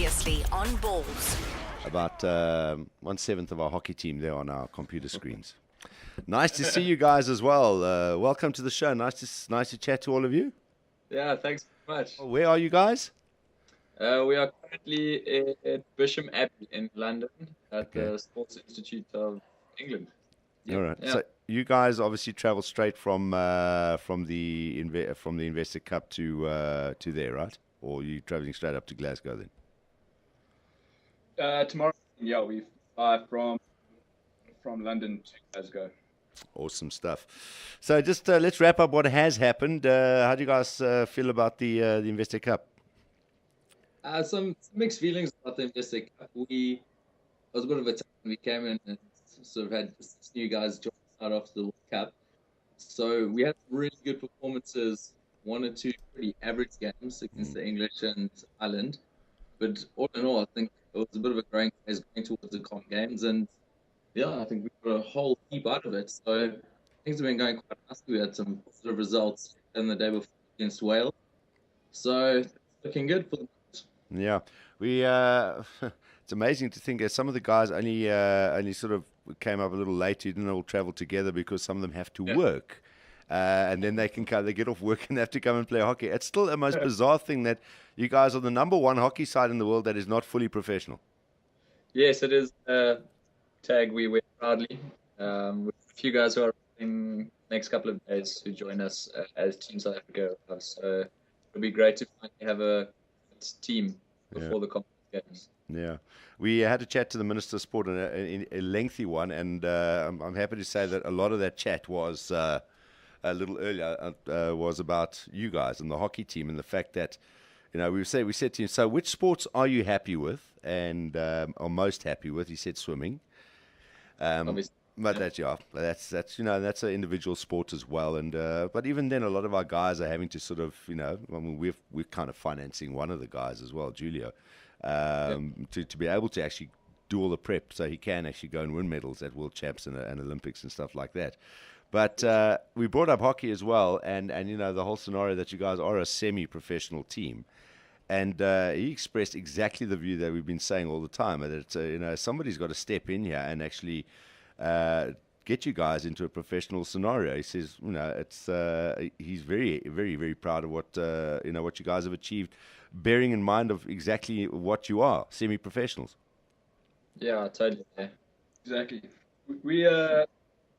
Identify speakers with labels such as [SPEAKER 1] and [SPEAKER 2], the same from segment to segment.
[SPEAKER 1] Previously on Balls.
[SPEAKER 2] About 1/7 of our hockey team there on our computer screens. Nice to see you guys as well. Welcome to the show. Nice to chat to all of you.
[SPEAKER 3] Yeah, thanks very much.
[SPEAKER 2] Where are you guys?
[SPEAKER 3] We are currently at Bisham Abbey in London at
[SPEAKER 2] Okay.
[SPEAKER 3] the Sports Institute of England. Yep,
[SPEAKER 2] All right.
[SPEAKER 3] yeah.
[SPEAKER 2] So you guys obviously travel straight from the Investor Cup to there, right? Or are you traveling straight up to Glasgow then?
[SPEAKER 4] Tomorrow, yeah, we fly from London to Glasgow.
[SPEAKER 2] Awesome stuff. So just let's wrap up what has happened. How do you guys feel about the Investor Cup?
[SPEAKER 3] Some mixed feelings about the Investor Cup. It was a bit of a time. We came in and sort of had just new guys join us out after the World Cup. So we had really good performances, one or two pretty average games against the English and Ireland. But all in all, I think it was a bit of a growing phase going towards the comp games. And yeah, I think we got a whole heap out of it. So things have been going quite nicely. We had some positive results in the day before against Wales. So it's looking good for the
[SPEAKER 2] Yeah, we. It's amazing to think that some of the guys only sort of came up a little late. You didn't all travel together because some of them have to work, and then they get off work and they have to come and play hockey. It's still the most bizarre thing that you guys are the number one hockey side in the world that is not fully professional.
[SPEAKER 3] Yes, it is. Tag we wear proudly. With a few guys who are in the next couple of days who join us as Team South Africa. So it'll be great to finally have a team before the competition games.
[SPEAKER 2] Yeah, we had a chat to the Minister of Sport, a lengthy one, and I'm happy to say that a lot of that chat was a little earlier was about you guys and the hockey team and the fact that, you know, we said to him, so which sports are you happy with and are most happy with? He said swimming. But that's that's an individual sport as well, and but even then, a lot of our guys are having to sort of, I mean, we're kind of financing one of the guys as well, Julio, to be able to actually do all the prep so he can actually go and win medals at World Champs and Olympics and stuff like that. But we brought up hockey as well, and the whole scenario that you guys are a semi-professional team. And he expressed exactly the view that we've been saying all the time, that somebody's got to step in here and actually get you guys into a professional scenario. He says, he's very, very, very proud of what you guys have achieved, bearing in mind of exactly what you are, semi-professionals.
[SPEAKER 3] Yeah, totally. Yeah.
[SPEAKER 4] Exactly.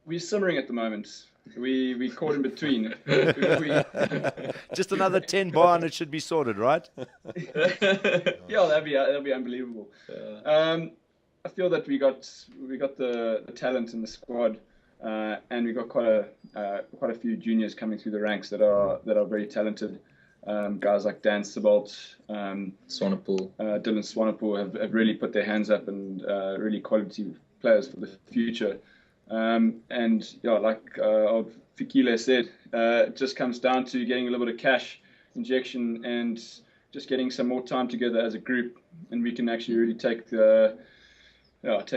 [SPEAKER 4] We're simmering at the moment. We caught in between.
[SPEAKER 2] Just another 10 bar and it should be sorted, right?
[SPEAKER 4] Yeah, that'd be unbelievable.
[SPEAKER 3] Yeah.
[SPEAKER 4] I feel that we got the talent in the squad, and we got quite a few juniors coming through the ranks that are very talented. Guys like Dan Sibolt,
[SPEAKER 3] Swanepoel,
[SPEAKER 4] Dylan Swanepoel have really put their hands up and really quality players for the future. And yeah, like old Fikile said, it just comes down to getting a little bit of cash injection and just getting some more time together as a group, and we can actually really take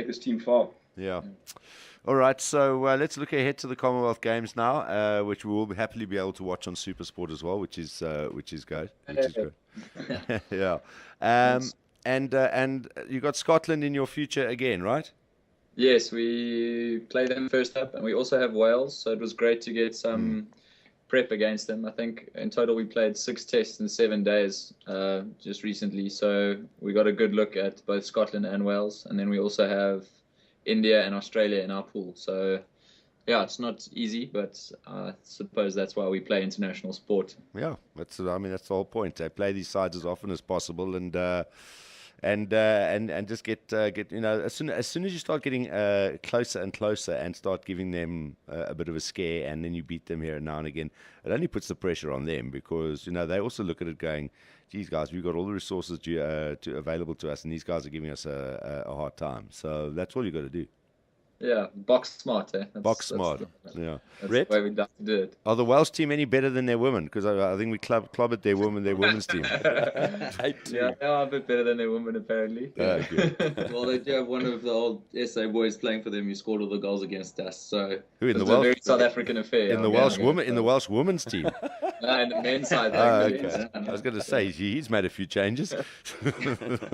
[SPEAKER 4] this team far.
[SPEAKER 2] Yeah. All right, so let's look ahead to the Commonwealth Games now, which we will happily be able to watch on SuperSport as well, which is good. Yeah. And you got Scotland in your future again, right?
[SPEAKER 3] Yes, we played them first up, and we also have Wales, so it was great to get some prep against them. I think in total we played 6 tests in 7 days just recently, so we got a good look at both Scotland and Wales, and then we also have India and Australia in our pool. So yeah, it's not easy, but I suppose that's why we play international sport.
[SPEAKER 2] Yeah, that's the whole point. They play these sides as often as possible, and just get as soon as you start getting closer and closer and start giving them a bit of a scare, and then you beat them here and now and again, it only puts the pressure on them, because they also look at it going, geez guys, we've got all the resources available to us, and these guys are giving us a hard time. So that's all you got to do.
[SPEAKER 3] Yeah, box smart, eh?
[SPEAKER 2] Box smart. Yeah.
[SPEAKER 3] That's
[SPEAKER 1] Red?
[SPEAKER 3] the way we like to do it.
[SPEAKER 2] Are the Welsh team any better than their women? Because I think we clobbered their women's team.
[SPEAKER 1] I do.
[SPEAKER 3] Yeah, they are a bit better than their women, apparently.
[SPEAKER 2] Good.
[SPEAKER 3] Well, they do have one of the old SA boys playing for them who scored all the goals against us. So
[SPEAKER 2] Who, in the
[SPEAKER 3] it's a
[SPEAKER 2] Welsh?
[SPEAKER 3] very South African affair.
[SPEAKER 2] In the Welsh women's team.
[SPEAKER 3] No, in the men's side.
[SPEAKER 2] Okay.
[SPEAKER 3] Yeah,
[SPEAKER 2] I was going to say he's made a few changes.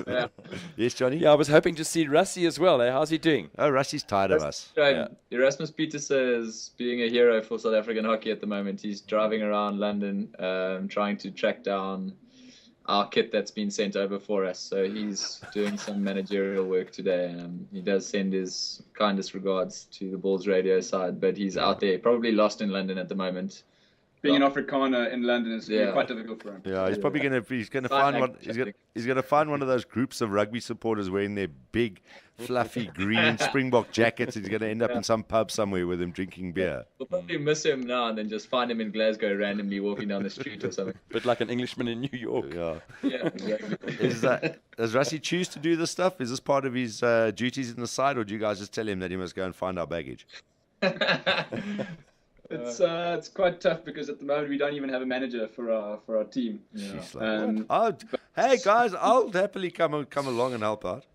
[SPEAKER 3] Yeah.
[SPEAKER 2] Yes, Johnny.
[SPEAKER 1] Yeah, I was hoping to see Russie as well. How's he doing?
[SPEAKER 2] Oh, Rusty's tired of us.
[SPEAKER 3] Right.
[SPEAKER 1] Yeah.
[SPEAKER 3] Erasmus Petersen is being a hero for South African hockey at the moment. He's driving around London, trying to track down our kit that's been sent over for us. So he's doing some managerial work today. He does send his kindest regards to the Bulls radio side, but he's out there, probably lost in London at the moment.
[SPEAKER 4] Being an Afrikaner in London is quite difficult for him.
[SPEAKER 2] Yeah, he's probably going to find one. He's going to find one of those groups of rugby supporters wearing their big, fluffy green Springbok jackets. He's going to end up in some pub somewhere with him drinking beer.
[SPEAKER 3] We'll probably miss him now and then just find him in Glasgow randomly walking down the street or something.
[SPEAKER 1] Bit like an Englishman in New York.
[SPEAKER 2] Yeah.
[SPEAKER 3] Yeah, exactly.
[SPEAKER 2] Does Rusty choose to do this stuff? Is this part of his duties in the side, or do you guys just tell him that he must go and find our baggage?
[SPEAKER 4] It's quite tough because at the moment we don't even have a manager for our team.
[SPEAKER 3] Yeah.
[SPEAKER 2] Hey guys, I'll happily come along and help out.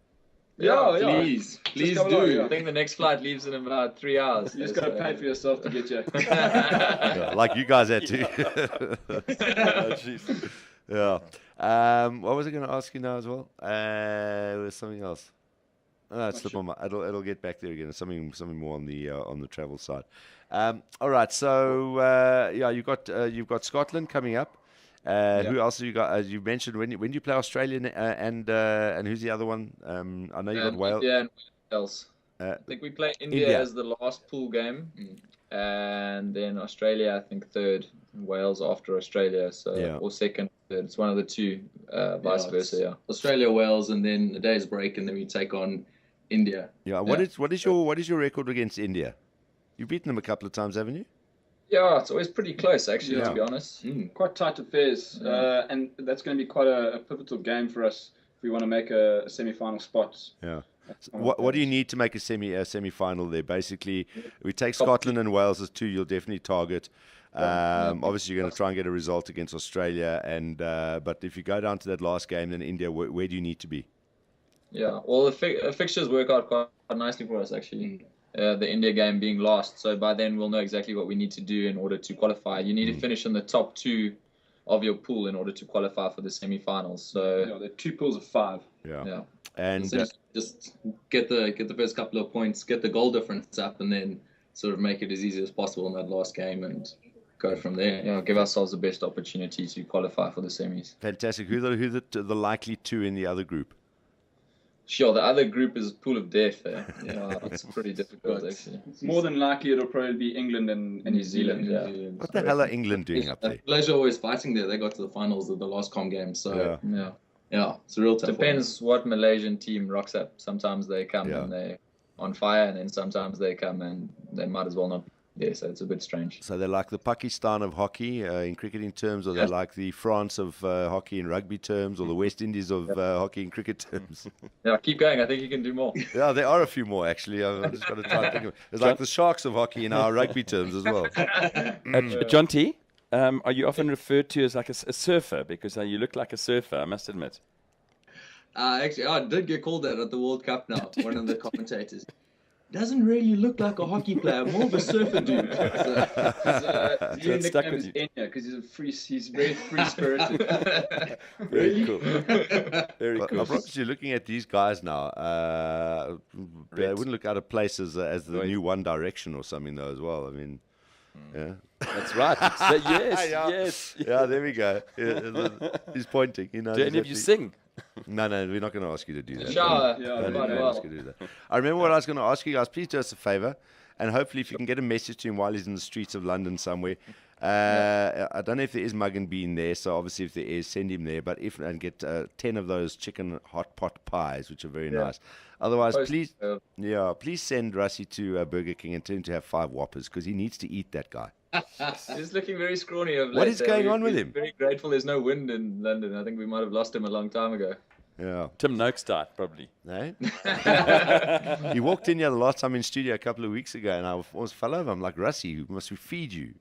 [SPEAKER 3] Please
[SPEAKER 4] come
[SPEAKER 3] do.
[SPEAKER 4] along, yeah.
[SPEAKER 3] I think the next flight leaves in about 3 hours.
[SPEAKER 4] You just got to pay for yourself to get you.
[SPEAKER 2] Yeah, like you guys had to.
[SPEAKER 1] Oh, jeez.
[SPEAKER 2] Yeah. What was I going to ask you now as well? There was something else. Oh, it's slipped on my. It'll get back there again. Something more on the travel side. All right. So you've got Scotland coming up. Who else have you got? As you mentioned, when do you play Australia and who's the other one? I know you got Wales.
[SPEAKER 3] India and Wales. I think we play India as the last pool game, and then Australia, I think third. Wales after Australia, or second, third. It's one of the two, vice versa. Yeah, Australia, Wales, and then a day's break, and then we take on India.
[SPEAKER 2] Yeah. What is your record against India? You've beaten them a couple of times, haven't you?
[SPEAKER 3] Yeah, it's always pretty close, actually, to be honest.
[SPEAKER 4] Quite tight affairs, and that's going to be quite a pivotal game for us if we want to make a semi-final spot.
[SPEAKER 2] Yeah. What do you need to make a semi-final there? Basically, we take Scotland and Wales as two. You'll definitely target. Obviously, you're going to try and get a result against Australia, but if you go down to that last game, then India, where do you need to be?
[SPEAKER 3] Yeah, well, the fixtures work out quite nicely for us, actually. The India game being last, so by then we'll know exactly what we need to do in order to qualify. You need to finish in the top two of your pool in order to qualify for the semi-finals. So
[SPEAKER 4] there are 2 pools of 5.
[SPEAKER 3] Yeah.
[SPEAKER 2] And
[SPEAKER 3] just get the first couple of points, get the goal difference up, and then sort of make it as easy as possible in that last game and go from there. Yeah, give ourselves the best opportunity to qualify for the semis.
[SPEAKER 2] Fantastic. Who the likely two in the other group?
[SPEAKER 3] Sure, the other group is pool of death. Yeah, it's pretty difficult actually.
[SPEAKER 4] More than likely, it'll probably be England and New Zealand.
[SPEAKER 3] Yeah.
[SPEAKER 2] What the hell are England doing up there?
[SPEAKER 3] Malaysia always fighting there. They got to the finals of the last com game, so yeah, it's a real tough. Depends what Malaysian team rocks up. Sometimes they come and they're on fire, and then sometimes they come and they might as well not. Yeah, so it's a bit strange.
[SPEAKER 2] So they're like the Pakistan of hockey in cricketing terms, or they're like the France of hockey in rugby terms, or the West Indies of hockey in cricket terms.
[SPEAKER 3] Yeah, keep going. I think you can do more.
[SPEAKER 2] Yeah, there are a few more, actually. I've just got to try and think of it. It's like the Sharks of hockey in our rugby terms as well.
[SPEAKER 1] John T, are you often referred to as like a surfer? Because you look like a surfer, I must admit.
[SPEAKER 3] Actually, I did get called that at the World Cup now. One of the commentators. Doesn't really look like a hockey player, more of a surfer dude.
[SPEAKER 4] His nickname is Enya because he's very free spirited.
[SPEAKER 1] Very cool. Very
[SPEAKER 2] But
[SPEAKER 1] cool.
[SPEAKER 2] I promise you, looking at these guys now, they wouldn't look out of place as the new One Direction or something, though, as well. I mean, yeah.
[SPEAKER 1] That's right. Yes.
[SPEAKER 2] Yeah, there we go. Yeah, he's pointing. You know,
[SPEAKER 1] Do any of you sing?
[SPEAKER 2] No, we're not going to ask you to do that.
[SPEAKER 3] Shower.
[SPEAKER 2] No, we're not ask you to do that. I remember what I was going to ask you guys. Please do us a favor, and hopefully, if you can get a message to him while he's in the streets of London somewhere. I don't know if there is mug and bean there, so obviously, if there is, send him there. But and get 10 of those chicken hot pot pies, which are very nice. Otherwise, please send Russie to Burger King and tell him to have 5 Whoppers because he needs to eat that guy.
[SPEAKER 3] He's looking very scrawny of late.
[SPEAKER 2] What is going on with him?
[SPEAKER 3] Very grateful there's no wind in London. I think we might have lost him a long time ago.
[SPEAKER 2] Yeah.
[SPEAKER 1] Tim Noakes probably.
[SPEAKER 2] No? He walked in here the last time in studio a couple of weeks ago, and I almost fell over. I'm like, Russie, must we feed you?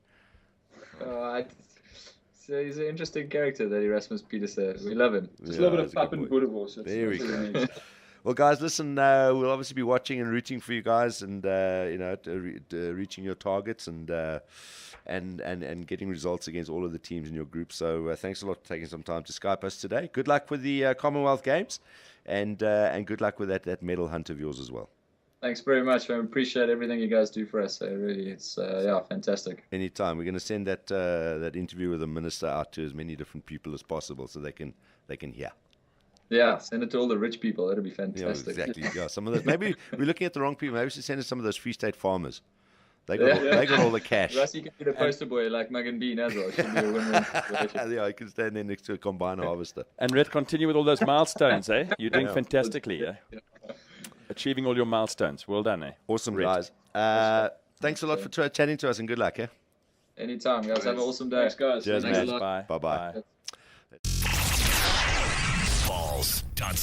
[SPEAKER 5] So he's an interesting character, that Erasmus Peterson. We love him.
[SPEAKER 4] Just a little bit of pap and Boerewors.
[SPEAKER 2] There we go. Well, guys, listen, we'll obviously be watching and rooting for you guys, and reaching your targets and getting results against all of the teams in your group. So thanks a lot for taking some time to Skype us today. Good luck with the Commonwealth Games, and good luck with that medal hunt of yours as well.
[SPEAKER 5] Thanks very much. I appreciate everything you guys do for us. It's fantastic.
[SPEAKER 2] Anytime. We're going to send that interview with the minister out to as many different people as possible so they can hear.
[SPEAKER 5] Yeah, send it to all the rich people. That'd be fantastic.
[SPEAKER 2] Yeah, exactly. Yeah, some of those. Maybe we're looking at the wrong people. Maybe we should send it to some of those Free State farmers. They got all the cash.
[SPEAKER 5] Russie can be the poster boy like Mug and Bean as well. Should be a win-win situation.
[SPEAKER 2] Yeah, I can stand there next to a combine harvester.
[SPEAKER 1] And Red, continue with all those milestones, eh? You're doing fantastically, eh? Achieving all your milestones. Well done, eh?
[SPEAKER 2] Awesome, guys. Thanks a lot for chatting to us, and good luck, eh?
[SPEAKER 5] Anytime, guys. Have an awesome day.
[SPEAKER 4] Thanks, guys.
[SPEAKER 2] Cheers,
[SPEAKER 3] Thanks
[SPEAKER 2] man.
[SPEAKER 3] a lot.
[SPEAKER 2] Bye-bye.
[SPEAKER 6] Balls.co.za